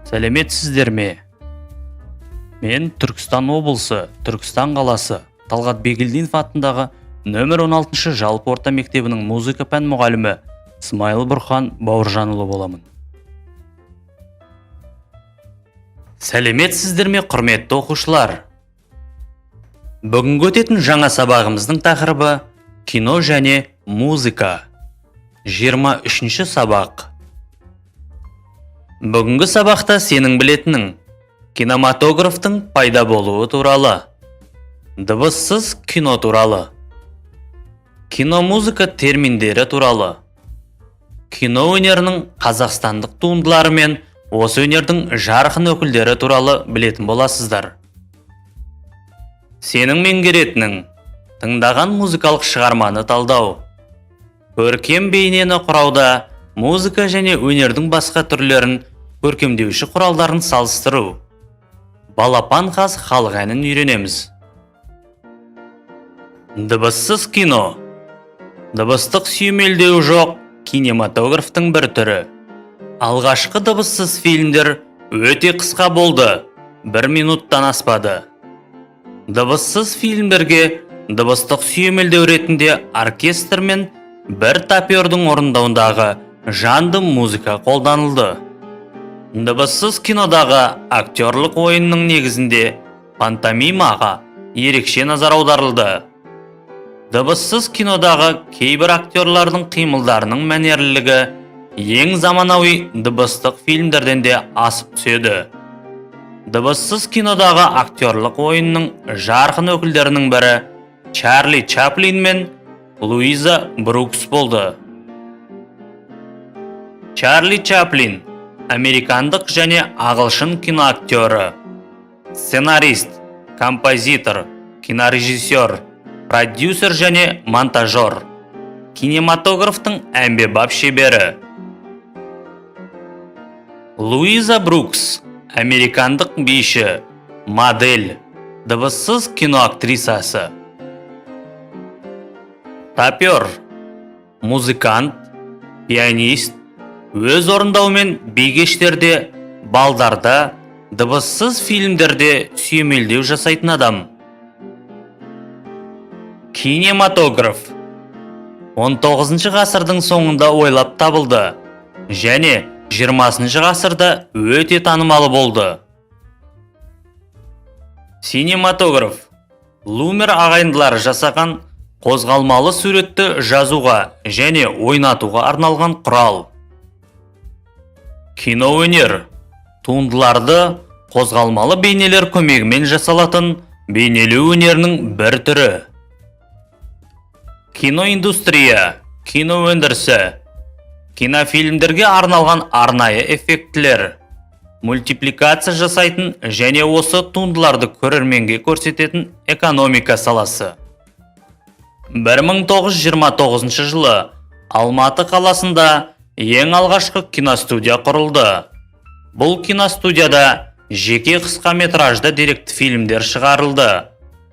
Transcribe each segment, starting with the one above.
Сәлеметсіздер ме? Мен Түркістан облысы, Түркістан қаласы, Талғат Бегелдинов атындағы нөмір 16 жалпы орта мектебінің музыка пән мұғалімі Смайыл Бұрхан Бауыржанұлы боламын. Сәлеметсіздер ме, құрметті оқушылар? Бүгінгі өтетін жаңа сабағымыздың тақырыбы кино және музыка. 23-ші сабақ. Бүгінгі сабақта сенің білетінің кинематографтың пайда болуы туралы, дыбыссыз кино туралы, кино-музыка терминдері туралы, кино өнерінің қазақстандық туындылары мен осы өнердің жарқын өкілдері туралы білетін боласыздар. Сенің меңгеретінің тыңдаған музыкалық шығарманы талдау, көркем бейнені құрауда музыка және өнердің басқа түрлерін көркемдеуші құралдарын салыстыру. Балапан қаз халық әнін үйренеміз. Дыбыссыз кино. Дыбыстық сүйемелдеу жоқ кинематографтың бір түрі. Алғашқы дыбыссыз фильмдер өте қысқа болды, 1 минуттан аспады. Дыбыссыз фильмдерге дыбыстық сүйемелдеу ретінде оркестр мен бір тапердің орындауындағы жанды музыка қолданылды. Дыбыссыз кинодағы актерлік ойынның негізінде пантомимаға ерекше назар аударылды. Дыбыссыз кинодағы кейбір актерлардың қимылдарының мәнерлілігі ең заманауи дыбыстық фильмдерден де асып түседі. Дыбыссыз кинодағы актерлік ойынның жарқын өкілдерінің бірі Чарли Чаплин мен Луиза Брукс болды. Чарли Чаплин американдық және ағылшын киноактері, сценарист, композитор, кинорежиссер, продюсер және монтажер, кинематографтың әмбебап шебері. Луиза Брукс американдық биші, модель, дыбыссыз киноактрисасы. Тапер, музыкант, пианист, өз орындаумен бейгештерде, балдарда, дыбыссыз фильмдерде сүйемелдеу жасайтын адам. Кинематограф 19 ғасырдың соңында ойлап табылды және 20 ғасырда өте танымалы болды. Кинематограф Лумер ағайындылары жасаған қозғалмалы суретті жазуға және ойнатуға арналған құрал. Кино өнер туындыларды қозғалмалы бейнелер көмегімен жасалатын бейнелеу өнерінің бір түрі. Киноиндустрия, кино өндірісі, кинофильмдерге арналған арнайы эффектілер, мультипликация жасайтын және осы туындыларды көрерменге көрсететін экономика саласы. 1929 жылы Алматы қаласында ең алғашқы киностудия құрылды. Бұл киностудияда жеке қысқа метражды деректі фильмдер шығарылды.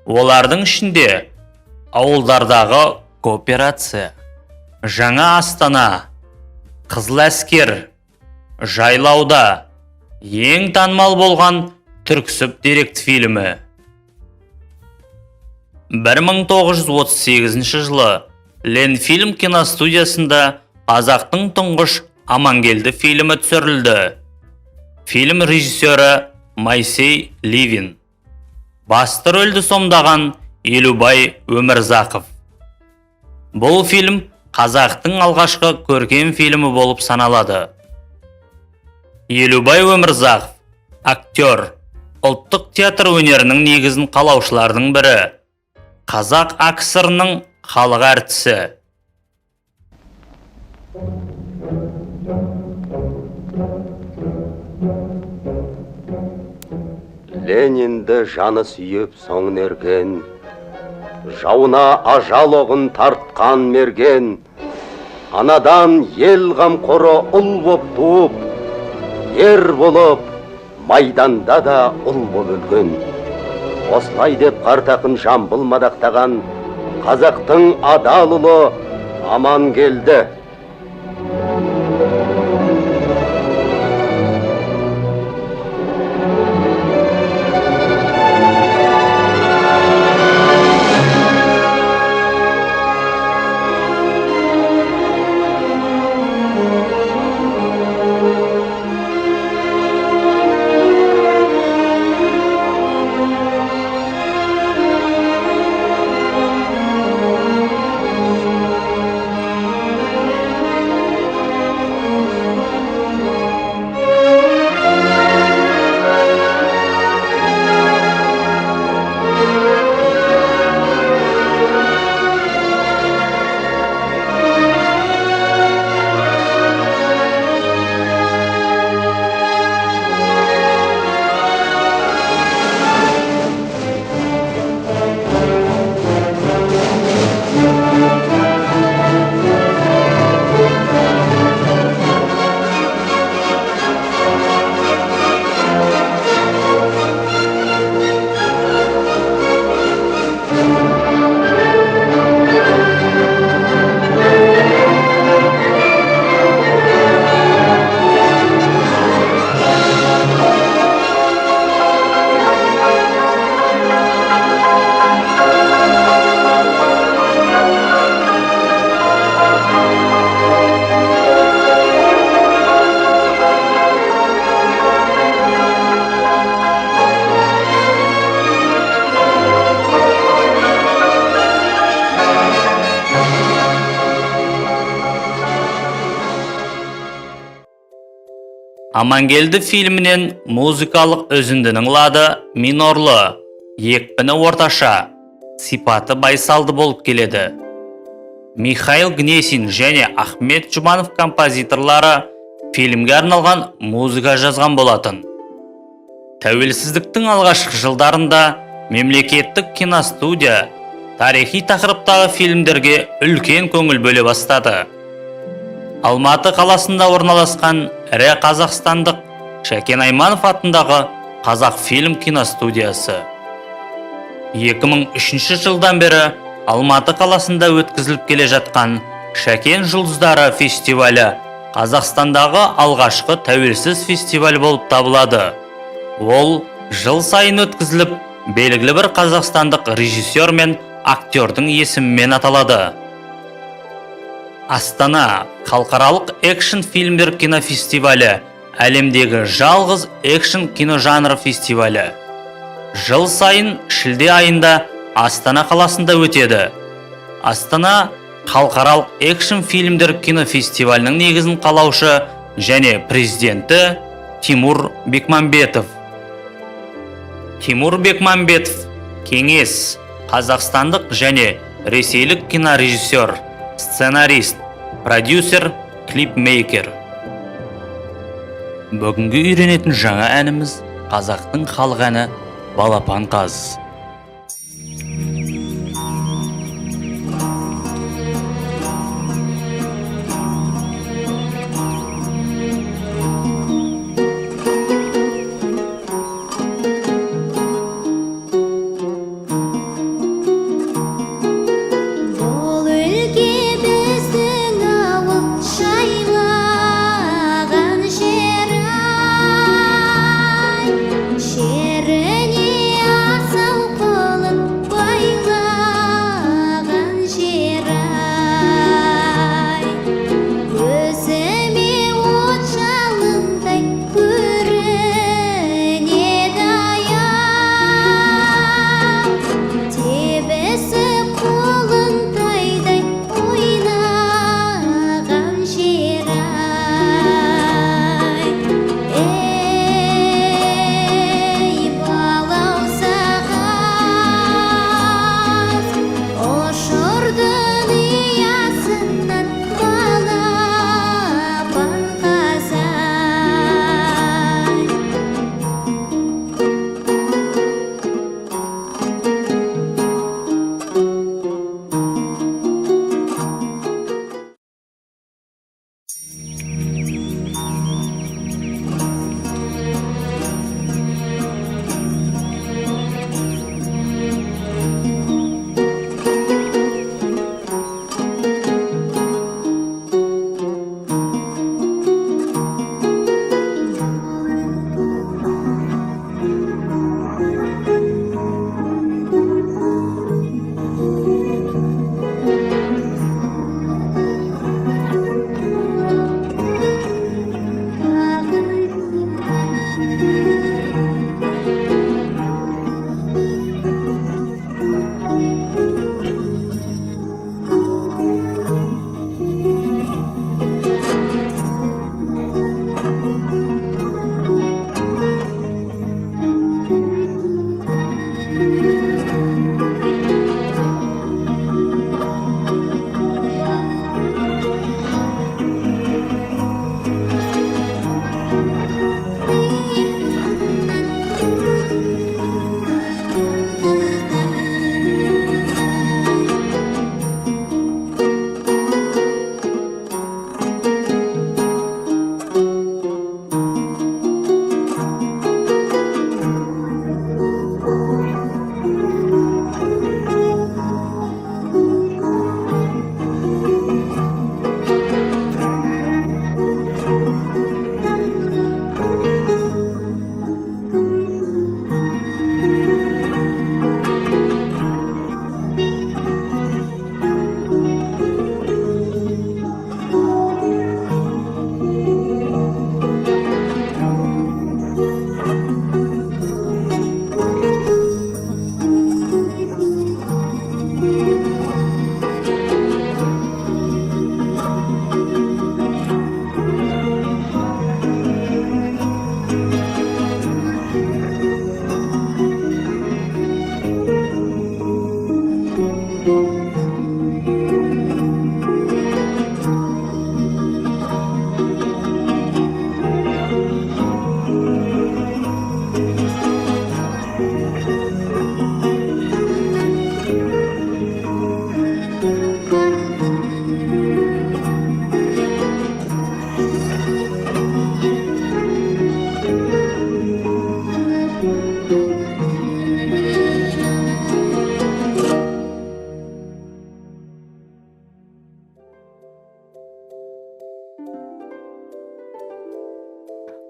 Олардың ішінде ауылдардағы кооперация, Жаңа Астана, Қызыл әскер, Жайлауда ең танымал болған Түрксіб деректі фильмі. 1938 жылы Ленфильм киностудиясында Қазақтың тұңғыш Амангелді фильмі түсірілді. Фильм режиссері Майсей Ливин. Басты рөлді сомдаған Елубай Өмірзақов. Бұл фильм қазақтың алғашқы көркем фильмі болып саналады. Елубай Өмірзақов, актер, ұлттық театр өнерінің негізін қалаушылардың бірі, Қазақ АКСР-ның халық әртісі. Ленинді жаны сүйіп соңын ерген, жауына ажал оғын тартқан мерген, анадан ел қамқоры ұл боп туып, ер болып, майданда да ұл боп өлген. Осылай деп қартақын жамбыл мадақтаған қазақтың адал ұлы Амангелді. Амангелді фильмінен музыкалық өзіндінің лады минорлы, екпіні орташа, сипаты байсалды болып келеді. Михаил Гнесин және Ахмет Жұбанов композиторлары фильмге арналған музыка жазған болатын. Тәуелсіздіктің алғашқы жылдарында мемлекеттік киностудия тарихи тақырыптағы фильмдерге үлкен көңіл бөле бастады. Алматы қаласында орналасқан ірі қазақстандық Шәкен Айманов атындағы Қазақфильм киностудиясы 2003 жылдан бері Алматы қаласында өткізіліп келе жатқан Шәкен жұлдыздары фестивалі Қазақстандағы алғашқы тәуелсіз фестиваль болып табылады. Ол жыл сайын өткізіліп, белгілі бір қазақстандық режиссер мен актердің есімімен аталады. Астана халықаралық экшн фильмдер кинофестивалі әлемдегі жалғыз экшн киножанры фестивалі. Жыл сайын шілде айында Астана қаласында өтеді. Астана халықаралық экшн фильмдер кинофестивалінің негізін қалаушы және президенті Тимур Бекмамбетов. Тимур Бекмамбетов кеңес, қазақстандық және ресейлік кинорежиссер, сценарист, продюсер, клипмейкер. Бүгінгі үйренетін жаңа әніміз қазақтың халық әні «Балапан қаз». Шеріне асыл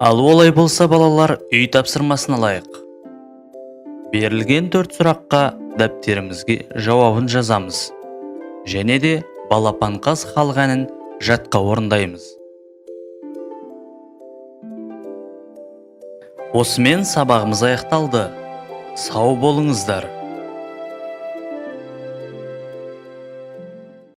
Ал олай болса, балалар, үй тапсырмасын алайық. Берілген 4 сұраққа дәптерімізге жауабын жазамыз. Және де балапан қаз халық әнін жатқа орындаймыз. Осымен сабағымыз аяқталды. Сау болыңыздар.